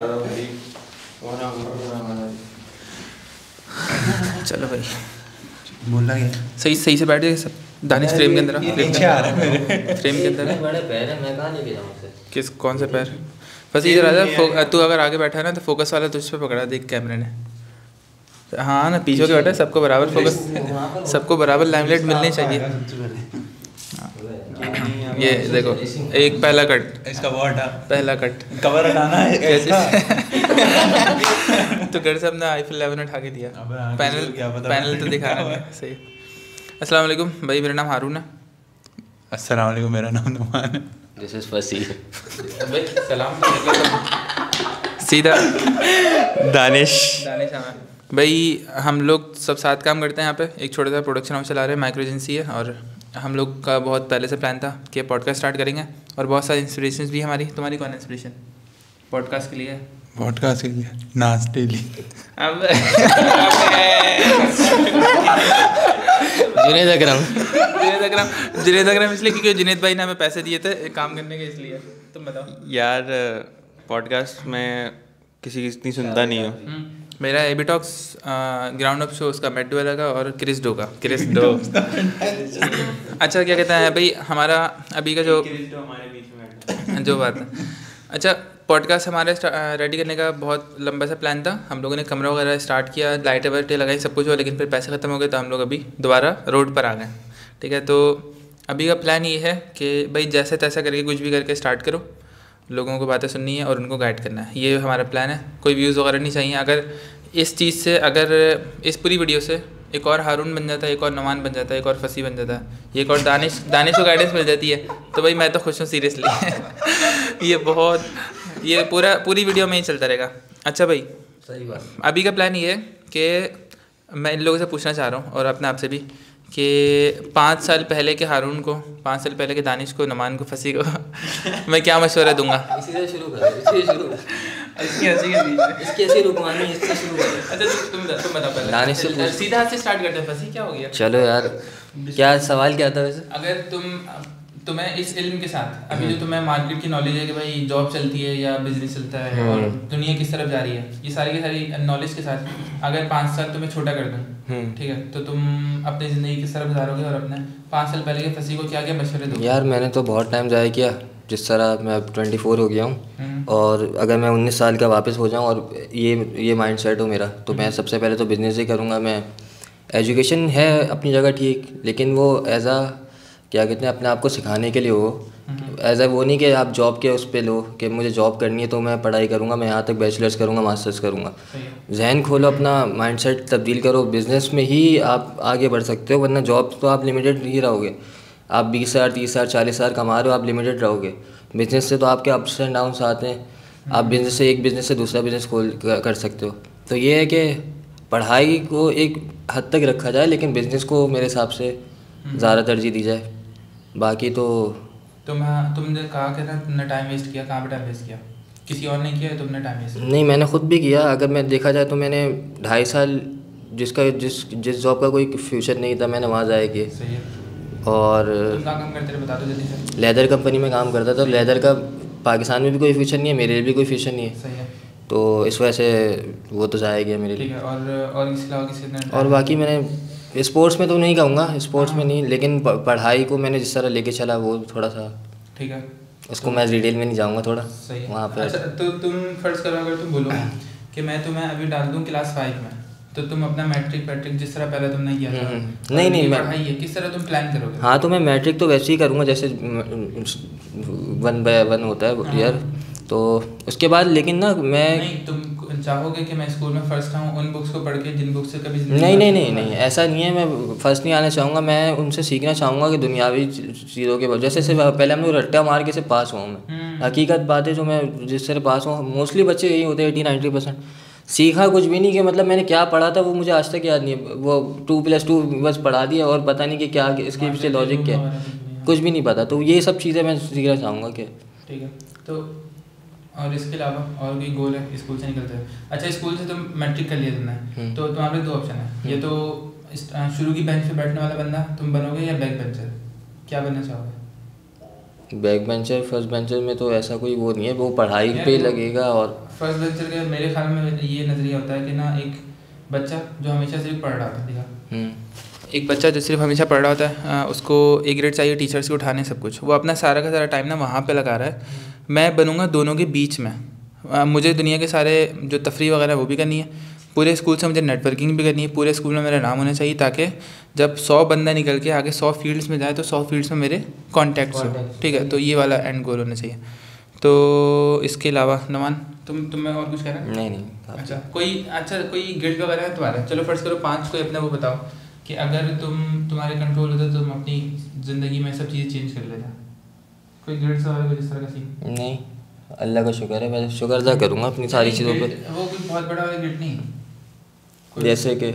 चलो भाई बोलना क्या सही सही से बैठ जाए सब। दानिश फ्रेम के अंदर नीचे आ रहा है मेरे फ्रेम के अंदर है। बड़े पैर है, मैं कहाँ लेके जाऊँ उसे? किस कौन से पैर? बस इधर आ जा। तू अगर आगे बैठा है ना तो फोकस वाला तुझ पे पकड़ा देख कैमरे ने। हाँ ना पीछे के बैठा है, सबको बराबर फोकस, सबको बराबर लाइमलाइट मिलनी चाहिए। ये देखो एक पहला कट, इसका वो हटा, पहला कट कवर हटाना है इसका। तो घर से अपना आईफोन 11 उठा के दिया। पैनल क्या पता पैनल तो दिखाना नहीं सही। अस्सलाम वालेकुम भाई, मेरा नाम हारून है। अस्सलाम वालेकुम, मेरा नाम नुमान है। दिस इज फसी। भाई सलाम सीधा दानिश दानिश हमें भाई, हम लोग सब साथ काम करते हैं यहाँ पे। एक छोटा सा प्रोडक्शन हाउस चला रहे हैं, माइक्रो एजेंसी है। और हम लोग का बहुत पहले से प्लान था कि पॉडकास्ट स्टार्ट करेंगे। और बहुत सारी इंस्पिरेशंस भी हमारी। तुम्हारी कौन इंस्पिरेशन पॉडकास्ट के लिए है? पॉडकास्ट के लिए नाच डेली। जुनेद अकरम। जुनेद अकरम इसलिए क्योंकि जुनेद भाई ने हमें पैसे दिए थे काम करने के, इसलिए। तुम बताओ यार। पॉडकास्ट में किसी की इतनी सुनता नहीं हूँ। मेरा AB talks ground up show उसका मेड वाला का और क्रिस डो का। क्रिस डो अच्छा क्या कहते हैं भाई, हमारा अभी का जो बात है। अच्छा पॉडकास्ट हमारे रेडी करने का बहुत लंबा सा प्लान था। हम लोगों ने कमरा वगैरह स्टार्ट किया, लाइटें वाइटें लगाई, सब कुछ हो, लेकिन फिर पैसे ख़त्म हो गए तो हम लोग अभी दोबारा रोड पर आ गए। ठीक है, तो अभी का प्लान ये है कि भाई जैसे तैसा करके कुछ भी करके स्टार्ट करो, लोगों को बातें सुननी है और उनको गाइड करना है। ये हमारा प्लान है। कोई व्यूज़ वगैरह नहीं चाहिए। अगर इस चीज़ से, अगर इस पूरी वीडियो से एक और हारून बन जाता है, एक और नमान बन जाता है, एक और फसी बन जाता है, एक और दानिश को गाइडेंस मिल जाती है, तो भाई मैं तो खुश हूँ सीरियसली। ये पूरी वीडियो में ही चलता रहेगा। अच्छा भाई सही बात। अभी का प्लान ये है कि मैं इन लोगों से पूछना चाह रहा हूँ और अपने आप से भी कि 5 साल पहले के हारून को, 5 साल पहले के दानिश को, नमान को, फसी को मैं क्या मशवरा दूंगा? इसी से शुरू कर, इससे शुरू इसकी ऐसी रुकवानी, इससे शुरू कर। अच्छा तुम बताओ पहले। दानिश से सीधा हाथ से स्टार्ट करते हैं। फसी क्या हो गया? चलो यार, क्या सवाल क्या था वैसे? अगर तुम्हें इस इल्म के साथ अभी जो तुम्हें मार्केट की नॉलेज है कि भाई जॉब चलती है या बिजनेस चलता है और दुनिया किस तरफ जा रही है, ये सारी की सारी नॉलेज के साथ अगर 5 साल तुम्हें छोटा कर दूँ, ठीक है, तो तुम अपनी ज़िंदगी किस तरफ गुजारोगे और अपने 5 साल पहले के फसी को क्या क्या मशवरे दोगे? यार मैंने तो बहुत टाइम ज़ाया किया। जिस तरह मैं अब 24 हो गया हूँ, और अगर मैं 19 साल का वापस हो जाऊँ और ये माइंड सेट हो मेरा, तो मैं सबसे पहले तो बिज़नेस ही करूँगा। मैं एजुकेशन है अपनी जगह ठीक, लेकिन वो एज आ क्या कहते हैं, अपने आप को सिखाने के लिए हो। एज आ वो नहीं कि आप जॉब के उस पर लो कि मुझे जॉब करनी है तो मैं पढ़ाई करूँगा, मैं यहाँ तक बैचलर्स करूँगा, मास्टर्स करूँगा। जहन खोलो, अपना माइंडसेट तब्दील करो। बिज़नेस में ही आप आगे बढ़ सकते हो, वरना जॉब तो आप लिमिटेड ही रहोगे। आप 20,000 30,000 40,000 कमा रहे हो, आप लिमिटेड रहोगे। बिज़नेस से तो आपके अप्स एंड डाउन्स आते हैं। आप बिज़नेस से, एक बिज़नेस से दूसरा बिज़नेस कर सकते हो। तो ये है कि पढ़ाई को एक हद तक रखा जाए, लेकिन बिज़नेस को मेरे हिसाब से ज़्यादा तरजीह दी जाए। बाकी तो तुमने कहा कि ना तुमने टाइम वेस्ट किया, कहाँ पर टाइम वेस्ट किया? किसी और ने किया, तुमने टाइम वेस्ट? नहीं, मैंने खुद भी किया। अगर मैं देखा जाए तो मैंने 2.5 साल जिस जॉब का कोई फ्यूचर नहीं था, मैंने वहाँ ज़ाया किए। सही है। और तुम कहाँ काम करते थे, बता दो जल्दी से। लेदर कंपनी में काम करता था। लेदर का पाकिस्तान में भी कोई फ्यूचर नहीं है, मेरे लिए भी कोई फ्यूचर नहीं है। सही है। तो इस वजह से वो तो ज़ाया गया मेरे लिए। ठीक है। और इसके अलावा किसी और बाकी मैंने स्पोर्ट्स में तो नहीं कहूँगा, स्पोर्ट्स में नहीं, लेकिन पढ़ाई को मैंने जिस तरह लेके चला वो थोड़ा सा, ठीक है, उसको मैं डिटेल में नहीं जाऊँगा थोड़ा सही है। वहाँ पर। अच्छा तो तुम फर्ज करो, अगर तुम बोलो कि मैं तुम्हें अभी डाल दूँ क्लास 5 में, तो तुम अपना मैट्रिक जिस तरह पहले तुमने किया था, नहीं पढ़ाई है, किस तरह तुम प्लान करोगे? हाँ, तो मैं मैट्रिक तो वैसे ही करूँगा जैसे 1 by 1 होता है ईयर। तो उसके बाद लेकिन ना मैं नहीं, तुम चाहोगे कि मैं स्कूल में फर्स्ट आऊँ उन बुक्स को पढ़ के जिन बुक्स से कभी नहीं, ऐसा नहीं है। मैं फर्स्ट नहीं आना चाहूँगा। मैं उनसे सीखना चाहूँगा कि दुनियावी चीज़ों के जैसे सिर्फ पहले हम लोग रट्टा मार के से पास हुआ हूँ मैं। हकीकत बात है, जो मैं जिस तरह पास हुआ, मोस्टली बच्चे यही होते हैं 80-90%। सीखा कुछ भी नहीं कि मतलब मैंने क्या पढ़ा था वो मुझे आज तक याद नहीं है। वो 2+2 बस पढ़ा दिया और पता नहीं कि क्या इसके पीछे लॉजिक क्या है, कुछ भी नहीं पता। तो ये सब चीज़ें मैं सीखना चाहूँगा कि ठीक है। तो और इसके अलावा और कोई गोल है स्कूल से निकलते हैं? अच्छा स्कूल से तुम मैट्रिक कर लिया तुमने, तो तुम्हारे 2 ऑप्शन है। ये तो शुरू की बेंच पे बैठने वाला बंदा तुम बनोगे या बैक बेंचर, क्या बनना चाहोगे? बैक बेंचर फर्स्ट बेंचर में तो ऐसा कोई वो नहीं है, वो पढ़ाई पे ही लगेगा। और फर्स्ट बेंचर के मेरे ख्याल में ये नज़रिया होता है कि ना, एक बच्चा जो हमेशा सिर्फ पढ़ रहा था, देखा, एक बच्चा जो सिर्फ हमेशा पढ़ रहा होता है, उसको ए ग्रेड चाहिए, टीचर्स को उठाने सब कुछ, वो अपना सारा का सारा टाइम ना वहाँ पे लगा रहा है। मैं बनूँगा दोनों के बीच में। मुझे दुनिया के सारे जो तफरी वगैरह वो भी करनी है, पूरे स्कूल से मुझे नेटवर्किंग भी करनी है, पूरे स्कूल में मेरा नाम होना चाहिए, ताकि जब 100 बंदा निकल के आगे 100 फील्ड्स में जाए तो 100 फील्ड्स में मेरे कॉन्टैक्ट्स हो। ठीक है, तो ये वाला एंड गोल होना चाहिए। तो इसके अलावा नमान, तुम्हें और कुछ कहना है? नहीं। अच्छा, कोई गिल्ट वगैरह है तुम्हारा? चलो फर्स्ट करो 5 कोई अपना वो बताओ कि अगर तुम्हारे कंट्रोल होता तो तुम अपनी ज़िंदगी में सब चीज़ें चेंज कर लेता। कोई गिल्ट वगैरह कुछ इस तरह का सीन? नहीं, अल्लाह का शुक्र है, मैं शुक्र अदा करूँगा अपनी सारी चीज़ों पे। वो कोई बहुत बड़ा वाला गिल्ट नहीं, जैसे कि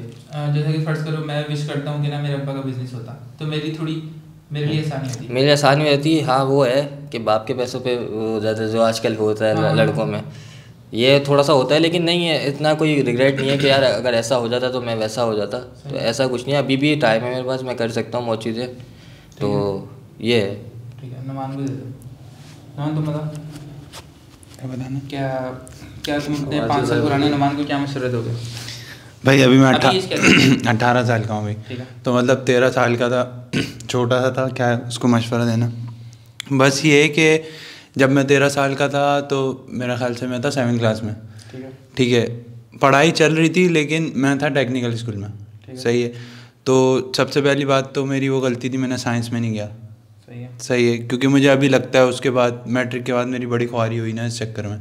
फर्स्ट करो मैं विश करता हूँ कि ना मेरे अब्बा का बिजनेस होता, तो मेरे लिए आसानी होती। मेरी आसानी रहती, हाँ वो है कि बाप के पैसों पे वो ज़्यादा जो आजकल होता है लड़कों में, ये थोड़ा सा होता है, लेकिन नहीं है इतना कोई रिग्रेट नहीं है कि यार अगर ऐसा हो जाता तो मैं वैसा हो जाता। तो ऐसा कुछ नहीं है, अभी भी टाइम है मेरे पास, मैं कर सकता हूँ बहुत चीज़ें। तो ये है। ठीक है, नुमान को दे दो। नुमान तुम बताओ, बताना क्या तुम अपने 5 साल पुराने नुमान को क्या मशवरा दोगे? भाई अभी मैं अभी एज क्या है? 18 साल का हूँ भाई। ठीक है। तो मतलब 13 साल का था, छोटा सा था, क्या उसको मशवरा देना। बस ये है कि जब मैं 13 साल का था तो मेरा ख्याल से मैं था 7वीं क्लास में। ठीक है, पढ़ाई चल रही थी लेकिन मैं था टेक्निकल स्कूल में। सही है। तो सबसे पहली बात तो मेरी वो गलती थी, मैंने साइंस में नहीं गया। सही है, क्योंकि मुझे अभी लगता है उसके बाद मैट्रिक के बाद मेरी बड़ी ख्वारी हुई ना इस चक्कर में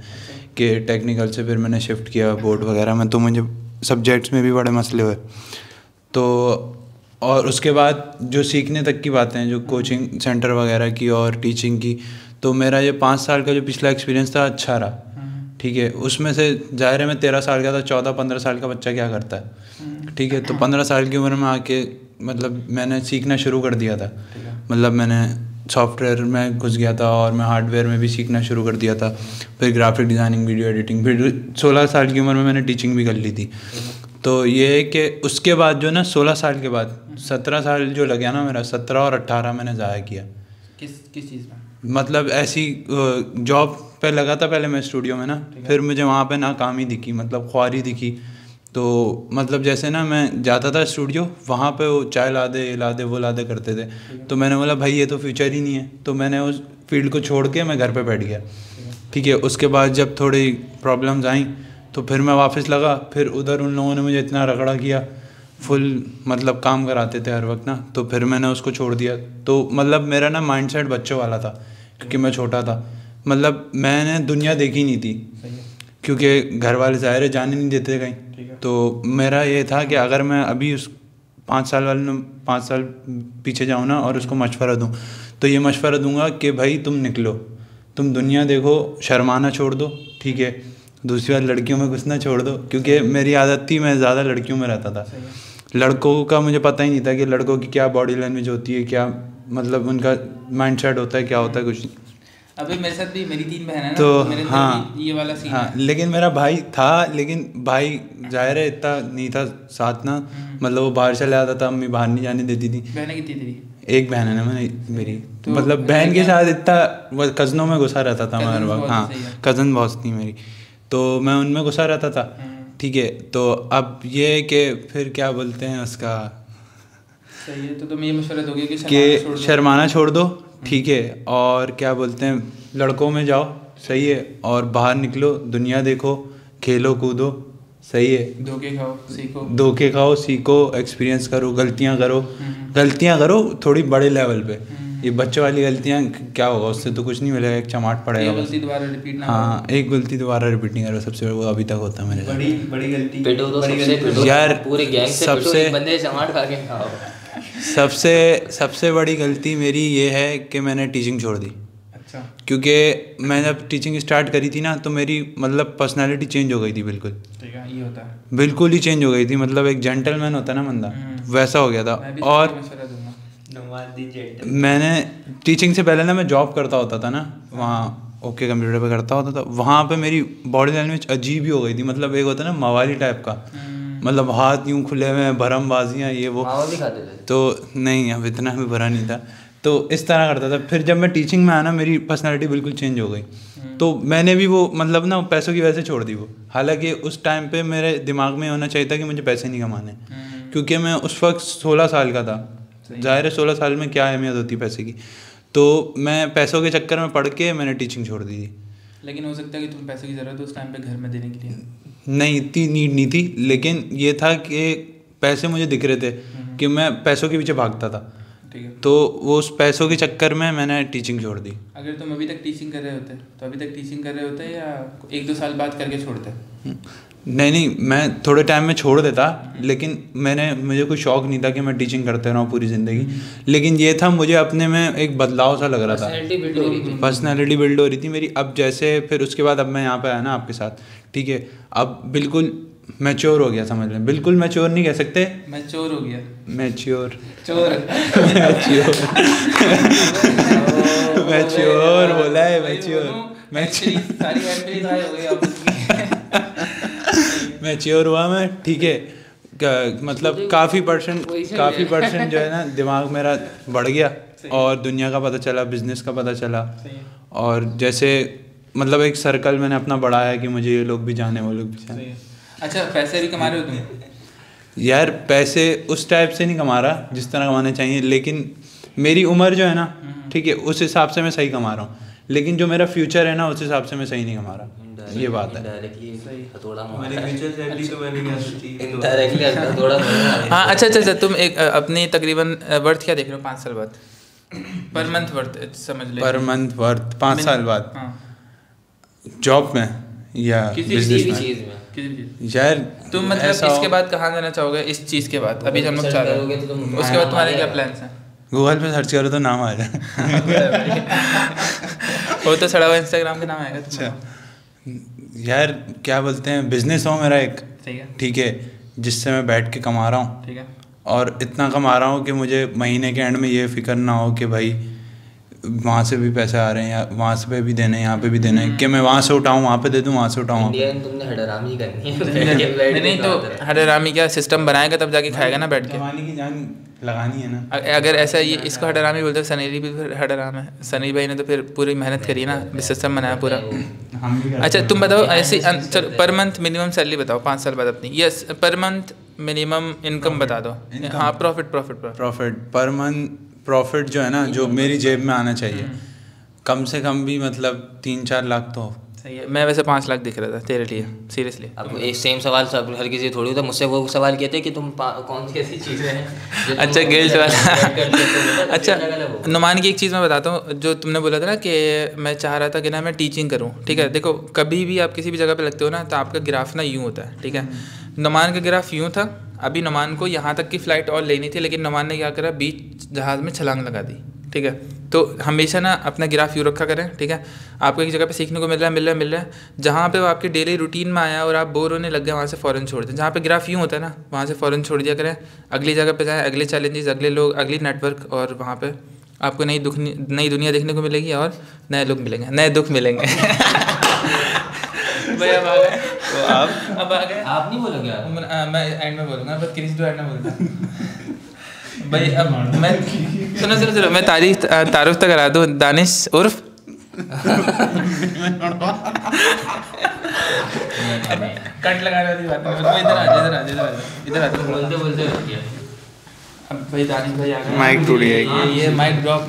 कि टेक्निकल से फिर मैंने शिफ्ट किया बोर्ड वगैरह में, तो मुझे सब्जेक्ट्स में भी बड़े मसले हुए। तो और उसके बाद जो सीखने तक की बातें हैं, जो कोचिंग सेंटर वगैरह की और टीचिंग की, तो मेरा ये 5 साल का जो पिछला एक्सपीरियंस था अच्छा रहा। ठीक है, उसमें से ज़ाहिर है मैं 13 साल का था, 14-15 साल का बच्चा क्या करता है। ठीक है, तो 15 साल की उम्र में आके मतलब मैंने सीखना शुरू कर दिया था। मतलब मैंने सॉफ्टवेयर में घुस गया था और मैं हार्डवेयर में भी सीखना शुरू कर दिया था, फिर ग्राफिक डिज़ाइनिंग, वीडियो एडिटिंग, फिर 16 साल की उम्र में मैंने टीचिंग भी कर ली थी। तो ये है कि उसके बाद जो ना 16 साल के बाद 17 साल जो लग गया ना मेरा, 17 और 18 मैंने ज़ाया किया। किस चीज़ में? मतलब ऐसी जॉब पे लगा था पहले मैं स्टूडियो में ना, फिर मुझे वहाँ पे नाकामी दिखी, मतलब ख्वारी दिखी। तो मतलब जैसे ना मैं जाता था स्टूडियो, वहाँ पे वो चाय ला दे वो ला दे करते थे। तो मैंने बोला भाई ये तो फ्यूचर ही नहीं है, तो मैंने उस फील्ड को छोड़ के मैं घर पे बैठ गया। ठीक है, उसके बाद जब थोड़ी प्रॉब्लम्स आई तो फिर मैं वापस लगा, फिर उधर उन लोगों ने मुझे इतना रगड़ा किया, फुल मतलब काम कराते थे हर वक्त ना, तो फिर मैंने उसको छोड़ दिया। तो मतलब मेरा ना माइंडसेट बच्चों वाला था, क्योंकि मैं छोटा था, मतलब मैंने दुनिया देखी नहीं थी, क्योंकि घर वाले ज़ाहिर है जाने नहीं देते कहीं। तो मेरा ये था कि अगर मैं अभी उस 5 साल पीछे जाऊँ ना और उसको मशवरा दूँ, तो ये मशवरा दूंगा कि भाई तुम निकलो, तुम दुनिया देखो, शर्माना छोड़ दो। ठीक है, दूसरी बात लड़कियों में घुसना छोड़ दो, क्योंकि मेरी आदत थी मैं ज़्यादा लड़कियों में रहता था। लड़कों का मुझे पता ही नहीं था कि लड़कों की क्या बॉडी लैंग्वेज होती है, क्या मतलब उनका माइंडसेट होता है, क्या होता है, कुछ नहीं। अबे मेरे साथ भी मेरी 3 बहन है ना, तो मेरे हाँ, ये वाला सीन हाँ, है। लेकिन मेरा भाई था, लेकिन भाई जाहिर है इतना नहीं था साथ ना, मतलब वो बाहर चले आता था, अम्मी बाहर नहीं जाने देती थी। बहनें कितनी तेरी? एक बहन है ना मेरी, तो मतलब बहन के साथ इतना कज़नों में घुसा रहता था मैं हर वक्त। हाँ, कज़न बहुत थी मेरी, तो मैं उनमें घुसा रहता था। ठीक है, तो अब ये है कि फिर क्या बोलते हैं उसका, सही है, तो तुम ये मशवरा दोगे कि शर्माना छोड़ दो। ठीक है, और क्या बोलते हैं, लड़कों में जाओ। सही है, और बाहर निकलो, दुनिया देखो, खेलो कूदो। सही है, धोखे खाओ सीखो, एक्सपीरियंस करो, गलतियाँ करो थोड़ी बड़े लेवल पे। ये बच्चों वाली गलतियाँ क्या होगा, उससे तो कुछ नहीं मिलेगा, एक चमाट पड़ेगा। एक गलती दोबारा रिपीट ना हाँ, एक गलती दोबारा रिपीट नहीं करो, सबसे वो अभी तक होता है मेरे साथ। बड़ी गलती पिटो तो सबसे यार, पूरे गैंग से सबसे बंदे चमाट खा के खाओ। सबसे बड़ी गलती मेरी ये है कि मैंने टीचिंग छोड़ दी। अच्छा। क्योंकि मैं जब टीचिंग स्टार्ट करी थी ना, तो मेरी मतलब पर्सनालिटी चेंज हो गई थी बिल्कुल। ठीक है, ये होता है, बिल्कुल ही चेंज हो गई थी, मतलब एक जेंटलमैन होता है ना बंदा, वैसा हो गया था। और मैंने टीचिंग से पहले ना मैं जॉब करता होता था ना, वहाँ ओके कंप्यूटर पे करता होता था, वहाँ पे मेरी बॉडी लैंग्वेज अजीब ही हो गई थी। मतलब एक होता है ना मवाली टाइप का, मतलब हाथ यूँ खुले हुए, भरम बाजियाँ, ये वो। भी खाते थे? तो नहीं, अब इतना भी भरा नहीं था। तो इस तरह करता था। फिर जब मैं टीचिंग में आया ना, मेरी पर्सनैलिटी बिल्कुल चेंज हो गई। तो मैंने भी वो मतलब ना पैसों की वजह से छोड़ दी वो। हालांकि उस टाइम पे मेरे दिमाग में होना चाहिए था कि मुझे पैसे नहीं कमाने, क्योंकि मैं उस वक्त 16 साल का था। ज़ाहिर है 16 साल में क्या अहमियत होती है पैसे की। तो मैं पैसों के चक्कर में पढ़ के मैंने टीचिंग छोड़ दी थी। लेकिन हो सकता है कि तुम पैसों की ज़रूरत उस टाइम पे घर में देने के लिए नहीं इतनी नीड नहीं थी, लेकिन ये था कि पैसे मुझे दिख रहे थे कि मैं पैसों के पीछे भागता था। ठीक है। तो वो उस पैसों के चक्कर में मैंने टीचिंग छोड़ दी। अगर तुम अभी तक टीचिंग कर रहे होते तो अभी तक टीचिंग कर रहे होते या 1-2 साल बाद करके छोड़ते? नहीं, मैं थोड़े टाइम में छोड़ देता, लेकिन मुझे कोई शौक़ नहीं था कि मैं टीचिंग करते रहा पूरी ज़िंदगी। लेकिन ये था मुझे अपने में एक बदलाव सा लग रहा था, पर्सनैलिटी बिल्ड हो रही थी मेरी। अब जैसे फिर उसके बाद अब मैं यहाँ पे आया ना आपके साथ, ठीक है, अब बिल्कुल मैच्योर हो गया, समझ लें। बिल्कुल मैच्योर नहीं कह सकते, मैच्योर हो गया, मैच्योर चोर मैच्योर बोला है, मैच्योर सारी एंट्रीज हाई हो गई अब मैच्योर हुआ मैं, ठीक है। मतलब काफ़ी परसेंट जो है ना दिमाग मेरा बढ़ गया, और दुनिया का पता चला, बिजनेस का पता चला, और जैसे मतलब एक सर्कल मैंने अपना बढ़ाया कि मुझे ये लोग भी जाने, वो लोग भी जाने। अच्छा, पैसे भी कमा रहे हो तुम? यार पैसे उस टाइप से नहीं कमा रहा जिस तरह कमाने चाहिए, लेकिन मेरी उम्र जो है ना, ठीक है, उस हिसाब से मैं सही कमा रहा हूँ। लेकिन जो मेरा फ्यूचर है ना, उस हिसाब से मैं सही नहीं कमा रहा, ये बात है। हाँ, अच्छा, तुम एक अपनी तकरीबन वर्थ क्या देख रहे हो 5 साल बाद? पर मंथ वर्थ समझ ले, पर मंथ वर्थ 5 साल बाद जॉब में या बिजनेस में? यार तुम मतलब इसके बाद कहाँ जाना चाहोगे? इस चीज़ के बाद अभी हम लोग चाह रहे हैं, उसके बाद तुम्हारे क्या प्लान्स हैं? गूगल पे सर्च करो तो नाम आ जाए। वो तो सड़ा हुआ इंस्टाग्राम के नाम आएगा। अच्छा यार, क्या बोलते हैं, बिजनेस हो मेरा एक, ठीक है, जिससे मैं बैठ के कमा रहा हूँ, ठीक है, और इतना कमा रहा हूँ कि मुझे महीने के एंड में ये फिक्र ना हो कि भाई वहाँ से भी पैसे आ रहे हैं, या वहाँ से भी देने हैं, यहाँ पे भी देने हैं, कि मैं वहाँ से उठाऊँ वहाँ पे दे दूँ, वहाँ से उठाऊँ। तुमने हडरामी करनी है। नहीं तो हडरामी क्या सिस्टम बनाएगा तब जाके खाएगा ना बैठ के। कमाने की जान लगानी है ना। अगर ऐसा ये इसको हडरामी बोलते हैं, सनीरी भी फिर हडराम है। सनी भाई ने तो फिर पूरी मेहनत करी ना, सिस्टम बनाया पूरा। अच्छा तुम बताओ, ऐसी पर मंथ मिनिमम सैलरी बताओ 5 साल बाद अपनी। Yes, per month minimum income बता दो। हाँ, प्रॉफिट पर मंथ प्रॉफिट जो है ना, जो मेरी जेब में आना चाहिए, कम से कम भी मतलब 3-4 लाख तो हो। सही है। मैं वैसे 5 लाख दिख रहा था तेरे लिए, सीरियसली। अब एक सेम सवाल सब हर किसी थोड़ी होता। मुझसे वो सवाल कहते कि तुम कौन सी ऐसी चीज़ें हैं। अच्छा, गिल्ट वाला। अच्छा, नुमान की एक चीज़ मैं बताता हूँ, जो तुमने बोला था ना कि मैं चाह रहा था कि ना मैं टीचिंग करूँ, ठीक है। देखो, कभी भी आप किसी भी जगह पे लगते हो ना, तो आपका ग्राफ ना यूँ होता है, ठीक है। नुमान का ग्राफ यूँ था। अभी नुमान को यहाँ तक की फ़्लाइट और लेनी थी, लेकिन नुमान ने क्या करा, बीच जहाज़ में छलांग लगा दी, ठीक है। तो हमेशा ना अपना ग्राफ यूँ रखा करें, ठीक है। आपको एक जगह पे सीखने को मिल रहा है, जहाँ पे वो आपके डेली रूटीन में आया और आप बोर होने लग गए, वहाँ से फ़ौरन छोड़ दें। जहाँ पे ग्राफ यूँ होता है ना, वहाँ से फ़ौरन छोड़ दिया करें। अगली जगह पे जाएँ, अगले चैलेंजेस, अगले लोग, अगली नेटवर्क, और वहाँ पे आपको नई दुनिया देखने को मिलेगी और नए लोग मिलेंगे, नए दुख मिलेंगे। भैया अब आ गए, तो अब आ गए। आप नहीं बोलोगे? मैं एंड में बोलूँगा, बस क्रिस डो एंड में बोलूँगा। भाई अब मैं सुनो मैं तारुफ तक करा दूँ। दानिश उर्फ कट लगाने वाली बात नहीं। इधर आ बोलते अब भाई दानिश भाई आ गए। माइक टूट गया। ये माइक ड्रॉप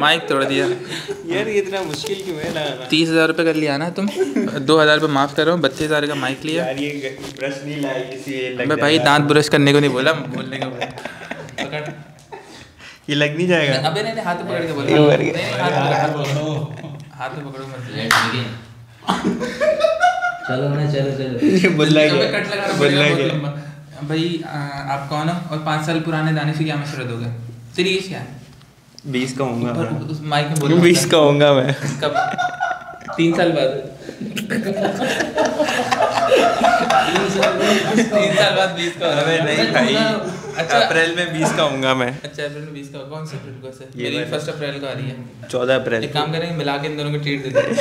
माइक तोड़ दिया यार, ये इतना मुश्किल क्यों है लगाना? 30,000 रुपये कर लिया ना तुम। 2,000 रुपये माफ़ करो, 32,000 का माइक लिया। यार, ये ब्रश नहीं लाया किसी। मैं भाई दांत ब्रश करने को नहीं बोला, बोलने को बोला। पकड़, ये लग नहीं जाएगा। अबे नहीं, हाथ पकड़ के बोला। हाथ में पकड़ो मत। चलो चलो। भाई आप कौन हो और 5 साल पुराने दानिश से क्या मशवरा दोगे? तेरी एज क्या है? 20 का होऊंगा। उस माइक में बोलो। 20 का होऊंगा मैं। कब? 3 साल बाद। 3 साल बाद 20 का। अबे नहीं भाई, अच्छा, अप्रैल में 20 का होऊंगा मैं। अच्छा, अप्रैल में 20 का। कौन से अप्रैल को से? मेरी 1 अप्रैल को आ रही है। 14 अप्रैल। एक काम करेंगे, मिला के इन दोनों को ट्रीट दे देंगे।